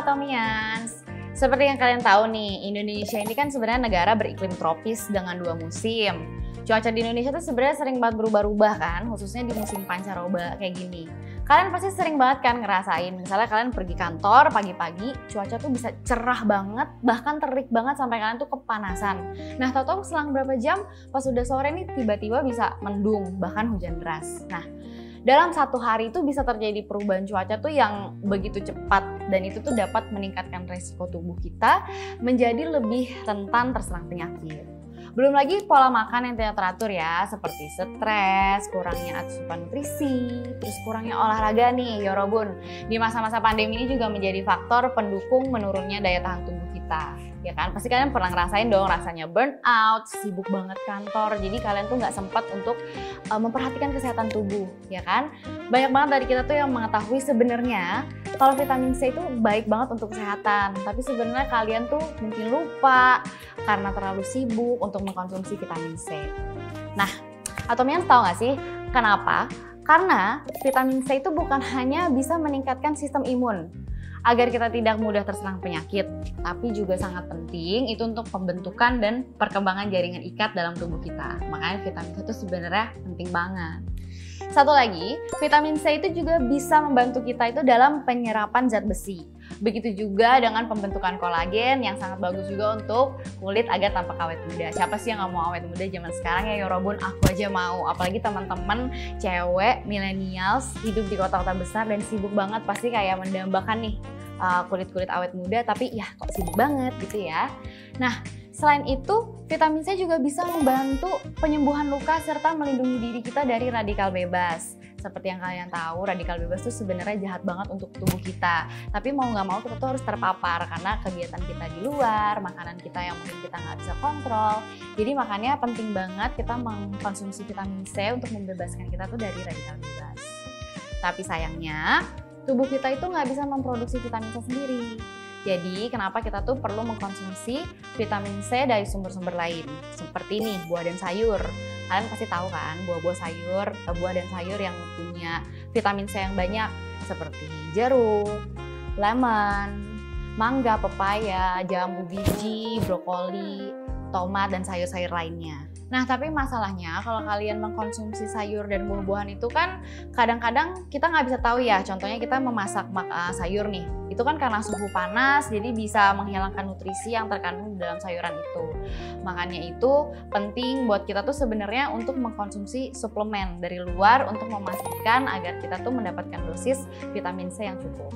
Atomians. Seperti yang kalian tahu nih, Indonesia ini kan sebenarnya negara beriklim tropis dengan 2 musim. Cuaca di Indonesia tuh sebenarnya sering banget berubah-ubah kan, khususnya di musim pancaroba kayak gini. Kalian pasti sering banget kan ngerasain, misalnya kalian pergi kantor pagi-pagi, cuaca tuh bisa cerah banget, bahkan terik banget sampai kalian tuh kepanasan. Nah, tahu-tahu selang berapa jam, pas udah sore nih tiba-tiba bisa mendung, bahkan hujan deras. Nah, dalam 1 hari itu bisa terjadi perubahan cuaca tuh yang begitu cepat dan itu tuh dapat meningkatkan resiko tubuh kita menjadi lebih rentan terserang penyakit. Belum lagi pola makan yang tidak teratur ya, seperti stres, kurangnya asupan nutrisi, terus kurangnya olahraga nih, yorobun. Di masa-masa pandemi ini juga menjadi faktor pendukung menurunnya daya tahan tubuh kita. Ya kan, pasti kalian pernah ngerasain dong rasanya burnout, sibuk banget kantor, jadi kalian tuh nggak sempat untuk memperhatikan kesehatan tubuh, ya kan? Banyak banget dari kita tuh yang mengetahui sebenarnya kalau vitamin C itu baik banget untuk kesehatan, tapi sebenarnya kalian tuh mungkin lupa karena terlalu sibuk untuk mengkonsumsi vitamin C. Nah, Atomians tahu nggak sih kenapa? Karena vitamin C itu bukan hanya bisa meningkatkan sistem imun agar kita tidak mudah terserang penyakit, tapi juga sangat penting itu untuk pembentukan dan perkembangan jaringan ikat dalam tubuh kita. Makanya vitamin C itu sebenarnya penting banget. Satu lagi, vitamin C itu juga bisa membantu kita itu dalam penyerapan zat besi. Begitu juga dengan pembentukan kolagen yang sangat bagus juga untuk kulit agar tampak awet muda. Siapa sih yang nggak mau awet muda zaman sekarang ya, yorobun, aku aja mau. Apalagi teman-teman cewek millennials hidup di kota-kota besar dan sibuk banget, pasti kayak mendambakan nih kulit-kulit awet muda, tapi ya kok sibuk banget gitu ya. Nah, selain itu, vitamin C juga bisa membantu penyembuhan luka serta melindungi diri kita dari radikal bebas. Seperti yang kalian tahu, radikal bebas itu sebenarnya jahat banget untuk tubuh kita. Tapi mau nggak mau kita tuh harus terpapar karena kegiatan kita di luar, makanan kita yang mungkin kita nggak bisa kontrol. Jadi makanya penting banget kita mengkonsumsi vitamin C untuk membebaskan kita tuh dari radikal bebas. Tapi sayangnya, tubuh kita itu nggak bisa memproduksi vitamin C sendiri. Jadi kenapa kita tuh perlu mengkonsumsi vitamin C dari sumber-sumber lain. Seperti nih, buah dan sayur. Kalian pasti tahu kan, buah-buah sayur, buah dan sayur yang punya vitamin C yang banyak. Seperti jeruk, lemon, mangga, pepaya, jambu biji, brokoli, tomat, dan sayur-sayur lainnya. Nah, tapi masalahnya kalau kalian mengkonsumsi sayur dan buah-buahan itu kan kadang-kadang kita nggak bisa tahu ya. Contohnya kita memasak sayur nih, itu kan karena suhu panas jadi bisa menghilangkan nutrisi yang terkandung di dalam sayuran itu. Makanya itu penting buat kita tuh sebenarnya untuk mengkonsumsi suplemen dari luar untuk memastikan agar kita tuh mendapatkan dosis vitamin C yang cukup.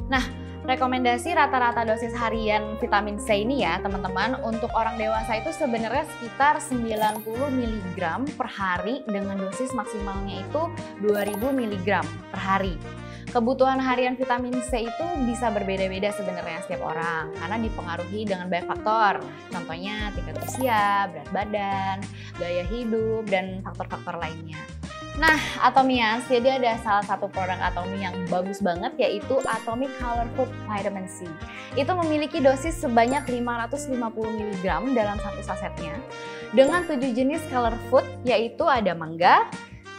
Nah, rekomendasi rata-rata dosis harian vitamin C ini ya teman-teman, untuk orang dewasa itu sebenarnya sekitar 90 mg per hari dengan dosis maksimalnya itu 2000 mg per hari. Kebutuhan harian vitamin C itu bisa berbeda-beda sebenarnya setiap orang karena dipengaruhi dengan banyak faktor. Contohnya tingkat usia, berat badan, gaya hidup, dan faktor-faktor lainnya. Nah, Atomians, jadi ada salah satu produk Atomi yang bagus banget yaitu Atomic Color Food Vitamin C. Itu memiliki dosis sebanyak 550 mg dalam satu sasetnya dengan 7 jenis color food yaitu ada mangga,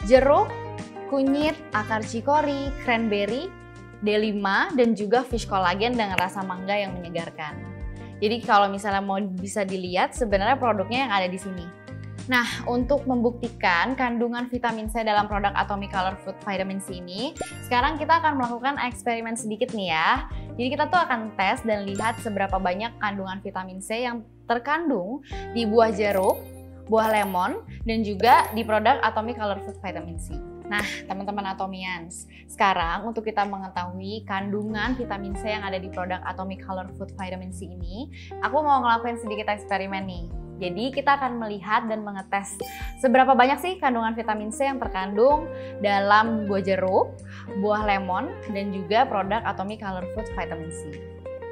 jeruk, kunyit, akar cikori, cranberry, D5, dan juga fish collagen dengan rasa mangga yang menyegarkan. Jadi kalau misalnya mau bisa dilihat sebenarnya produknya yang ada di sini. Nah, untuk membuktikan kandungan vitamin C dalam produk Atomic Color Food Vitamin C ini, sekarang kita akan melakukan eksperimen sedikit nih ya. Jadi kita tuh akan tes dan lihat seberapa banyak kandungan vitamin C yang terkandung di buah jeruk, buah lemon, dan juga di produk Atomic Color Food Vitamin C. Nah, teman-teman Atomians, sekarang untuk kita mengetahui kandungan vitamin C yang ada di produk Atomic Color Food Vitamin C ini, aku mau ngelakuin sedikit eksperimen nih. Jadi kita akan melihat dan mengetes seberapa banyak sih kandungan vitamin C yang terkandung dalam buah jeruk, buah lemon, dan juga produk Atomic Color Food Vitamin C.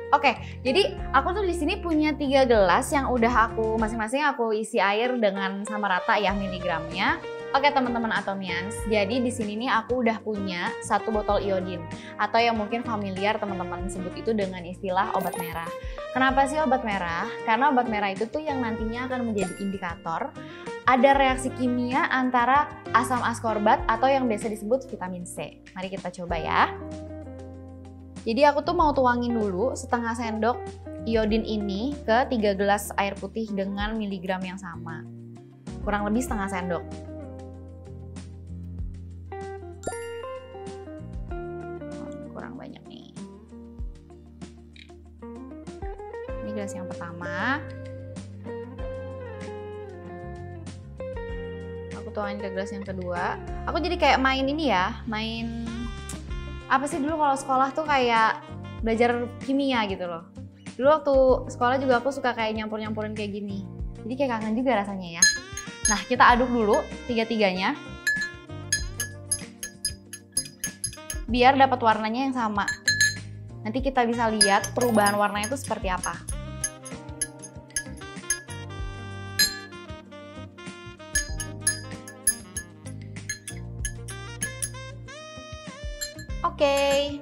Oke, jadi aku tuh di sini punya 3 gelas yang udah masing-masing aku isi air dengan sama rata ya miligramnya. Oke teman-teman Atomians, jadi di sini nih aku udah punya 1 botol iodin atau yang mungkin familiar teman-teman sebut itu dengan istilah obat merah. Kenapa sih obat merah? Karena obat merah itu tuh yang nantinya akan menjadi indikator ada reaksi kimia antara asam askorbat atau yang biasa disebut vitamin C. Mari kita coba ya. Jadi aku tuh mau tuangin dulu setengah sendok iodin ini ke 3 gelas air putih dengan miligram yang sama. Kurang lebih setengah sendok. Kurang banyak nih. Ini gelas yang pertama. Aku tuangin ke gelas yang kedua. Aku jadi kayak main ini ya, main apa sih dulu kalau sekolah tuh kayak belajar kimia gitu loh. Dulu waktu sekolah juga aku suka kayak nyampur-nyampurin kayak gini. Jadi kayak kangen juga rasanya ya. Nah, kita aduk dulu tiga-tiganya. Biar dapat warnanya yang sama. Nanti kita bisa lihat perubahan warnanya itu seperti apa. Oke.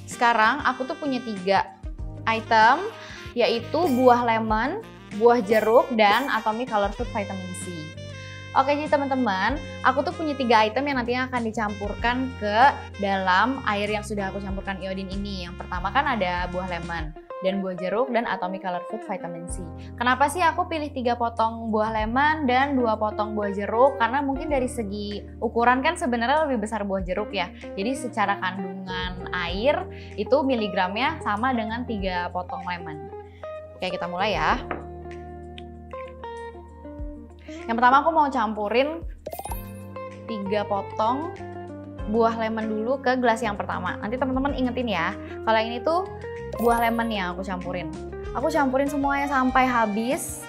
Sekarang aku tuh punya 3 item, yaitu buah lemon, buah jeruk, dan Atomic Color Food Vitamin C. Oke, jadi teman-teman, aku tuh punya 3 item yang nantinya akan dicampurkan ke dalam air yang sudah aku campurkan iodin ini. Yang pertama kan ada buah lemon, dan buah jeruk, dan Atomic Color Food Vitamin C. Kenapa sih aku pilih 3 potong buah lemon dan 2 potong buah jeruk? Karena mungkin dari segi ukuran kan sebenarnya lebih besar buah jeruk ya. Jadi secara kandungan air itu miligramnya sama dengan 3 potong lemon. Oke, kita mulai ya. Yang pertama aku mau campurin 3 potong buah lemon dulu ke gelas yang pertama. Nanti teman-teman ingetin ya, kalau ini tuh buah lemon yang aku campurin. Aku campurin semuanya sampai habis.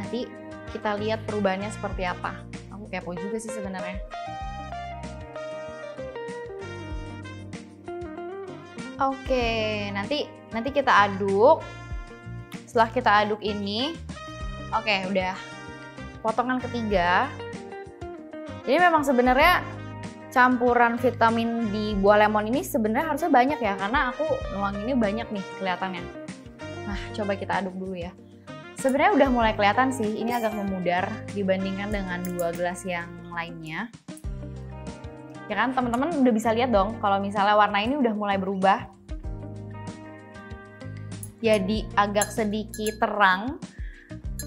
Nanti kita lihat perubahannya seperti apa. Aku kepo juga sih sebenarnya. Oke, nanti kita aduk. Setelah kita aduk ini, oke udah potongan ketiga. Jadi memang sebenarnya campuran vitamin di buah lemon ini sebenarnya harusnya banyak ya, karena aku nuang ini banyak nih kelihatannya. Nah, coba kita aduk dulu ya. Sebenarnya udah mulai kelihatan sih, ini agak memudar dibandingkan dengan 2 gelas yang lainnya. Ya kan, teman-teman udah bisa lihat dong kalau misalnya warna ini udah mulai berubah. Jadi agak sedikit terang.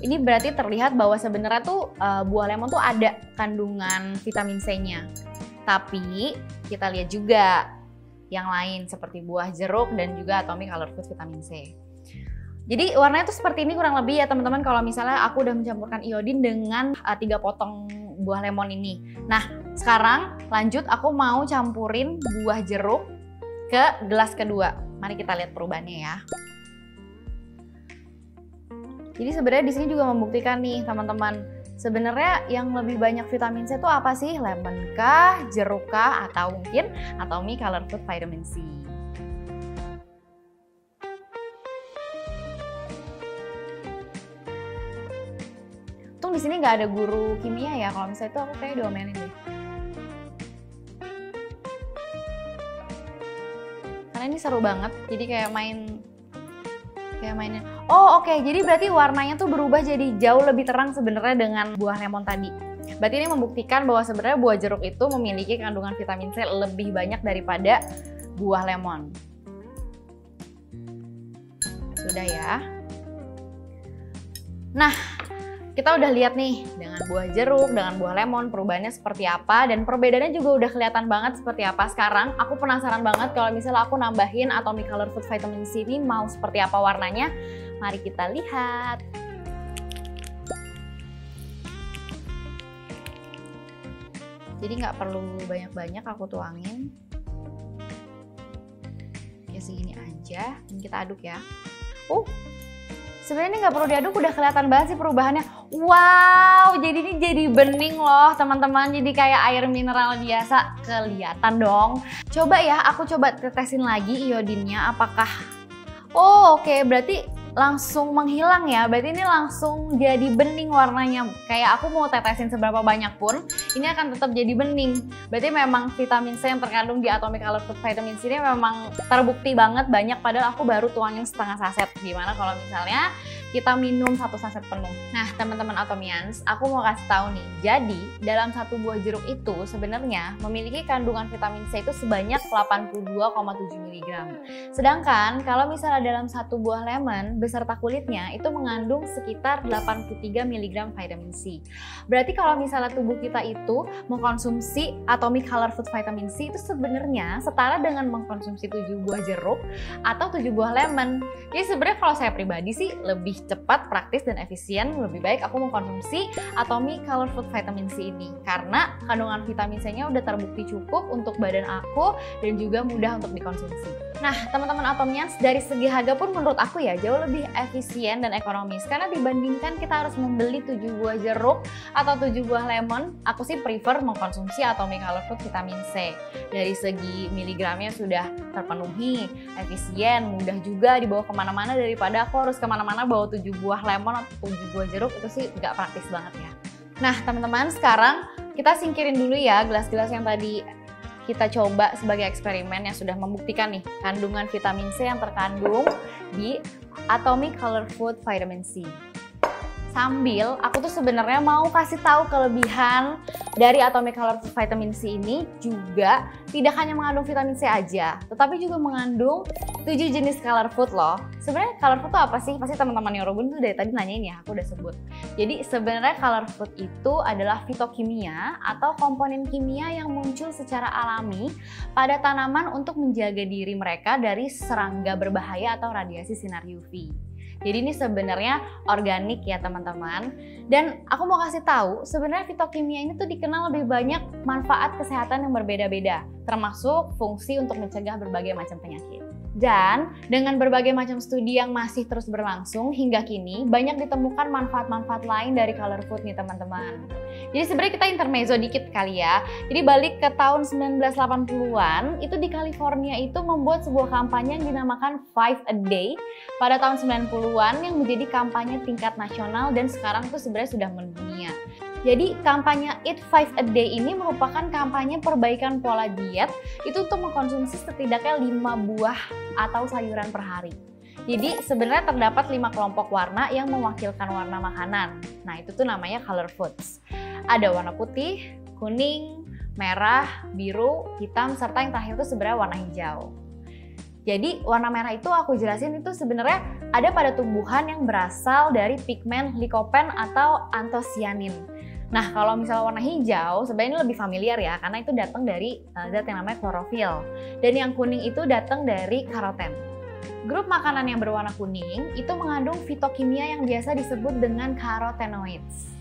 Ini berarti terlihat bahwa sebenarnya tuh buah lemon tuh ada kandungan vitamin C-nya. Tapi kita lihat juga yang lain seperti buah jeruk dan juga Atomic Color Food Vitamin C. Jadi warnanya tuh seperti ini kurang lebih ya teman-teman, kalau misalnya aku udah mencampurkan iodin dengan 3 potong buah lemon ini. Nah, sekarang lanjut aku mau campurin buah jeruk ke gelas kedua. Mari kita lihat perubahannya ya. Jadi sebenarnya di sini juga membuktikan nih teman-teman, sebenarnya yang lebih banyak vitamin C itu apa sih? Lemon kah, jeruk kah, atau mungkin Atomic Color Food Vitamin C. Untung di sini nggak ada guru kimia ya, kalau misalnya itu aku kayak diomelin deh. Karena ini seru banget, jadi kayak mainin. Oh oke, jadi berarti warnanya tuh berubah jadi jauh lebih terang sebenarnya dengan buah lemon tadi. Berarti ini membuktikan bahwa sebenarnya buah jeruk itu memiliki kandungan vitamin C lebih banyak daripada buah lemon. Sudah ya. Nah, kita udah lihat nih dengan buah jeruk, dengan buah lemon perubahannya seperti apa, dan perbedaannya juga udah kelihatan banget seperti apa. Sekarang aku penasaran banget kalau misalnya aku nambahin Atomic Color Food Vitamin C ini mau seperti apa warnanya. Mari kita lihat. Jadi nggak perlu banyak-banyak aku tuangin. Ya segini aja, dan kita aduk ya. Sebenarnya ini nggak perlu diaduk, udah kelihatan banget sih perubahannya. Wow, jadi ini jadi bening loh teman-teman. Jadi kayak air mineral biasa, kelihatan dong. Coba ya, aku coba tetesin lagi iodinnya apakah. Oke, berarti langsung menghilang ya. Berarti ini langsung jadi bening warnanya. Kayak aku mau tetesin seberapa banyak pun, ini akan tetap jadi bening. Berarti memang vitamin C yang terkandung di Atomic Color Food Vitamin C ini memang terbukti banget banyak, padahal aku baru tuangin setengah saset. Gimana kalau misalnya kita minum 1 saset penuh. Nah, teman-teman Atomians, aku mau kasih tahu nih. Jadi, dalam satu buah jeruk itu sebenarnya memiliki kandungan vitamin C itu sebanyak 82,7 mg. Sedangkan kalau misalnya dalam satu buah lemon beserta kulitnya itu mengandung sekitar 83 mg vitamin C. Berarti kalau misalnya tubuh kita itu mengkonsumsi Atomic Color Food Vitamin C itu sebenarnya setara dengan mengkonsumsi 7 buah jeruk atau 7 buah lemon. Jadi sebenarnya kalau saya pribadi sih lebih cepat, praktis, dan efisien, lebih baik aku mengkonsumsi Atomic Color Food Vitamin C ini karena kandungan vitamin C-nya udah terbukti cukup untuk badan aku dan juga mudah untuk dikonsumsi. Nah, teman-teman Atomians, dari segi harga pun menurut aku ya jauh lebih efisien dan ekonomis karena dibandingkan kita harus membeli 7 buah jeruk atau 7 buah lemon, aku sih prefer mengkonsumsi Atomic Color Food Vitamin C. Dari segi miligramnya sudah terpenuhi, efisien, mudah juga dibawa kemana-mana daripada aku harus kemana-mana bawa 7 buah lemon atau 7 buah jeruk, itu sih nggak praktis banget ya. Nah, teman-teman, sekarang kita singkirin dulu ya gelas-gelas yang tadi kita coba sebagai eksperimen yang sudah membuktikan nih kandungan vitamin C yang terkandung di Atomic Color Food Vitamin C. Sambil aku tuh sebenarnya mau kasih tahu kelebihan dari Atomic Color Food Vitamin C ini juga tidak hanya mengandung vitamin C aja, tetapi juga mengandung 7 jenis color food loh. Sebenarnya color food itu apa sih? Pasti teman-teman Yorobun tuh dari tadi nanyain ya, aku udah sebut. Jadi sebenarnya color food itu adalah fitokimia atau komponen kimia yang muncul secara alami pada tanaman untuk menjaga diri mereka dari serangga berbahaya atau radiasi sinar UV. Jadi ini sebenarnya organik ya teman-teman. Dan aku mau kasih tahu sebenarnya fitokimia ini tuh dikenal lebih banyak manfaat kesehatan yang berbeda-beda, termasuk fungsi untuk mencegah berbagai macam penyakit. Dan dengan berbagai macam studi yang masih terus berlangsung hingga kini, banyak ditemukan manfaat-manfaat lain dari color food nih teman-teman. Jadi sebenarnya kita intermezzo dikit kali ya. Jadi balik ke tahun 1980-an, itu di California itu membuat sebuah kampanye yang dinamakan 5 a Day pada tahun 90-an yang menjadi kampanye tingkat nasional dan sekarang itu sebenarnya sudah mendunia. Jadi kampanye Eat 5 a Day ini merupakan kampanye perbaikan pola diet itu untuk mengkonsumsi setidaknya 5 buah atau sayuran per hari. Jadi sebenarnya terdapat 5 kelompok warna yang mewakilkan warna makanan. Nah itu tuh namanya color foods. Ada warna putih, kuning, merah, biru, hitam, serta yang terakhir itu sebenarnya warna hijau. Jadi warna merah itu aku jelasin itu sebenarnya ada pada tumbuhan yang berasal dari pigmen lycopene atau anthocyanin. Nah kalau misalnya warna hijau sebenarnya ini lebih familiar ya karena itu datang dari zat yang namanya klorofil. Dan yang kuning itu datang dari karoten. Grup makanan yang berwarna kuning itu mengandung fitokimia yang biasa disebut dengan carotenoids.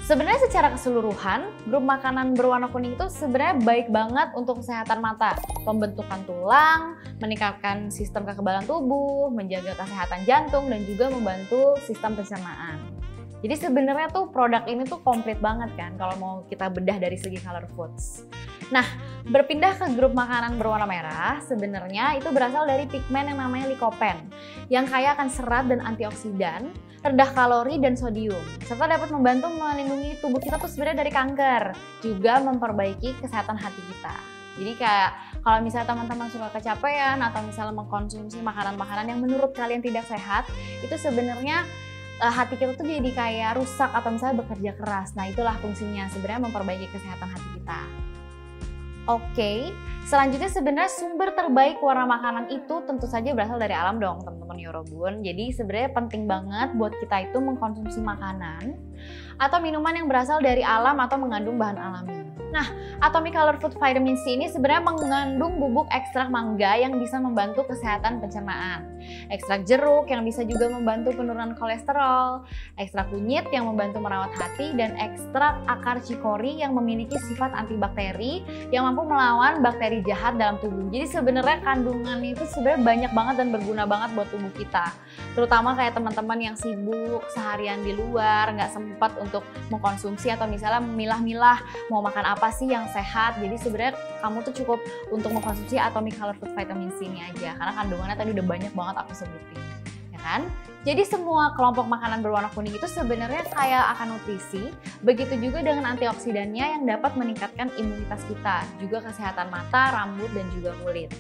Sebenarnya secara keseluruhan, grup makanan berwarna kuning itu sebenarnya baik banget untuk kesehatan mata, pembentukan tulang, meningkatkan sistem kekebalan tubuh, menjaga kesehatan jantung, dan juga membantu sistem pencernaan. Jadi sebenarnya tuh produk ini tuh komplit banget kan kalau mau kita bedah dari segi color foods. Nah, berpindah ke grup makanan berwarna merah, sebenarnya itu berasal dari pigmen yang namanya lycopene, yang kaya akan serat dan antioksidan, rendah kalori dan sodium, serta dapat membantu melindungi tubuh kita tuh sebenarnya dari kanker, juga memperbaiki kesehatan hati kita. Jadi kayak kalau misalnya teman-teman suka kecapean atau misalnya mengkonsumsi makanan-makanan yang menurut kalian tidak sehat, itu sebenarnya hati kita tuh jadi kayak rusak atau misalnya bekerja keras. Nah itulah fungsinya sebenarnya memperbaiki kesehatan hati kita. Oke, selanjutnya sebenarnya sumber terbaik warna makanan itu tentu saja berasal dari alam dong teman-teman Yorobun. Jadi sebenarnya penting banget buat kita itu mengkonsumsi makanan atau minuman yang berasal dari alam atau mengandung bahan alami. Nah, Atomic Color Food Vitamin C ini sebenarnya mengandung bubuk ekstrak mangga yang bisa membantu kesehatan pencernaan, ekstrak jeruk yang bisa juga membantu penurunan kolesterol, ekstrak kunyit yang membantu merawat hati, dan ekstrak akar cikori yang memiliki sifat antibakteri yang mampu melawan bakteri jahat dalam tubuh. Jadi sebenarnya kandungannya itu sebenarnya banyak banget dan berguna banget buat tubuh kita. Terutama kayak teman-teman yang sibuk seharian di luar, nggak sempat untuk mengkonsumsi atau misalnya memilah-milah mau makan apa sih yang sehat. Jadi sebenarnya kamu tuh cukup untuk mengkonsumsi Atomic Color Food Vitamin C ini aja karena kandungannya tadi udah banyak banget aku sebutin. Ya ya kan? Jadi semua kelompok makanan berwarna kuning itu sebenarnya kaya akan nutrisi, begitu juga dengan antioksidannya yang dapat meningkatkan imunitas kita, juga kesehatan mata, rambut, dan juga kulit.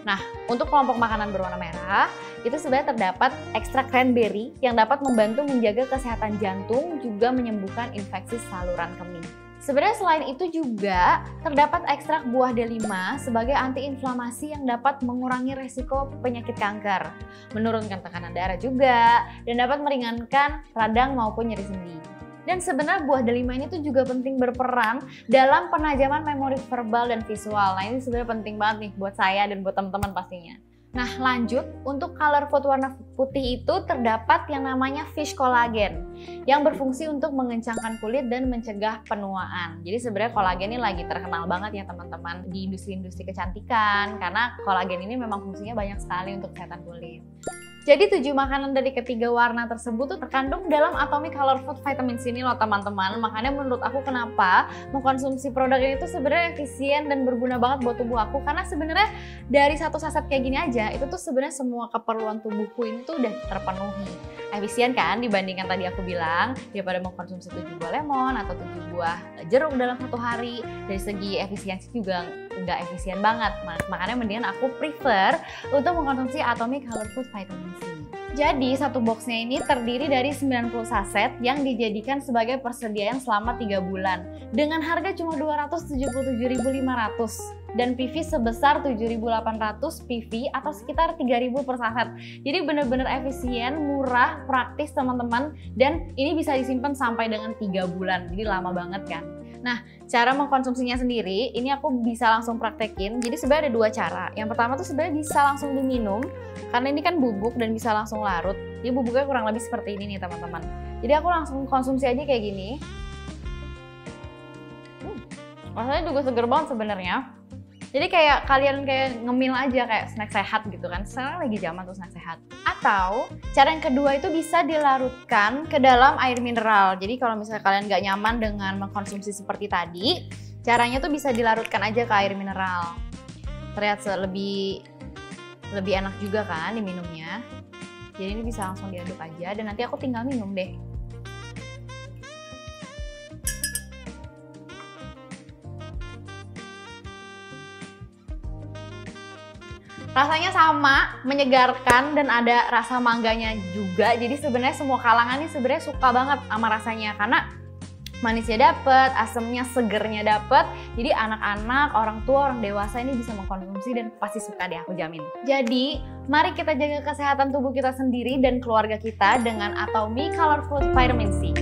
Nah, untuk kelompok makanan berwarna merah, itu sebenarnya terdapat ekstrak cranberry yang dapat membantu menjaga kesehatan jantung, juga menyembuhkan infeksi saluran kemih. Sebenarnya selain itu juga terdapat ekstrak buah delima sebagai antiinflamasi yang dapat mengurangi resiko penyakit kanker, menurunkan tekanan darah juga, dan dapat meringankan radang maupun nyeri sendi. Dan sebenarnya buah delima ini tuh juga penting berperan dalam penajaman memori verbal dan visual. Nah ini sebenarnya penting banget nih buat saya dan buat teman-teman pastinya. Nah lanjut, untuk color food warna putih itu terdapat yang namanya fish collagen yang berfungsi untuk mengencangkan kulit dan mencegah penuaan. Jadi sebenarnya kolagen ini lagi terkenal banget ya teman-teman di industri-industri kecantikan, karena kolagen ini memang fungsinya banyak sekali untuk kesehatan kulit. Jadi 7 makanan dari ketiga warna tersebut tuh terkandung dalam Atomic Color Food Vitamin C ini loh teman-teman. Makanya menurut aku kenapa mengkonsumsi produk ini tuh sebenarnya efisien dan berguna banget buat tubuh aku. Karena sebenarnya dari satu saset kayak gini aja, itu tuh sebenarnya semua keperluan tubuhku ini tuh udah terpenuhi. Efisien kan dibandingkan tadi aku bilang, daripada mengkonsumsi 7 buah lemon atau 7 buah jeruk dalam satu hari. Dari segi efisiensi juga nggak efisien banget. Makanya mendingan aku prefer untuk mengkonsumsi Atomic Color Food Vitamin C. Jadi satu boxnya ini terdiri dari 90 saset yang dijadikan sebagai persediaan selama 3 bulan dengan harga cuma 277.500 dan PV sebesar 7.800 PV atau sekitar 3.000 per saset. Jadi bener-bener efisien, murah, praktis teman-teman, dan ini bisa disimpan sampai dengan 3 bulan. Jadi lama banget kan. Nah, cara mengkonsumsinya sendiri, ini aku bisa langsung praktekin. Jadi sebenarnya ada 2 cara. Yang pertama tuh sebenarnya bisa langsung diminum, karena ini kan bubuk dan bisa langsung larut. Jadi bubuknya kurang lebih seperti ini nih teman-teman. Jadi aku langsung konsumsi aja kayak gini. Rasanya juga seger banget sebenarnya. Jadi kayak kalian kayak ngemil aja kayak snack sehat gitu kan. Sekarang lagi zaman tuh snack sehat. Atau cara yang kedua itu bisa dilarutkan ke dalam air mineral. Jadi kalau misalnya kalian nggak nyaman dengan mengkonsumsi seperti tadi, caranya tuh bisa dilarutkan aja ke air mineral. Terlihat lebih enak juga kan diminumnya. Jadi ini bisa langsung diaduk aja dan nanti aku tinggal minum deh. Rasanya sama, menyegarkan, dan ada rasa mangganya juga. Jadi sebenarnya semua kalangan ini sebenarnya suka banget sama rasanya karena manisnya dapet, asemnya, segernya dapet. Jadi anak-anak, orang tua, orang dewasa ini bisa mengkonsumsi dan pasti suka deh, aku jamin. Jadi mari kita jaga kesehatan tubuh kita sendiri dan keluarga kita dengan Atomic Color Food Vitamin C.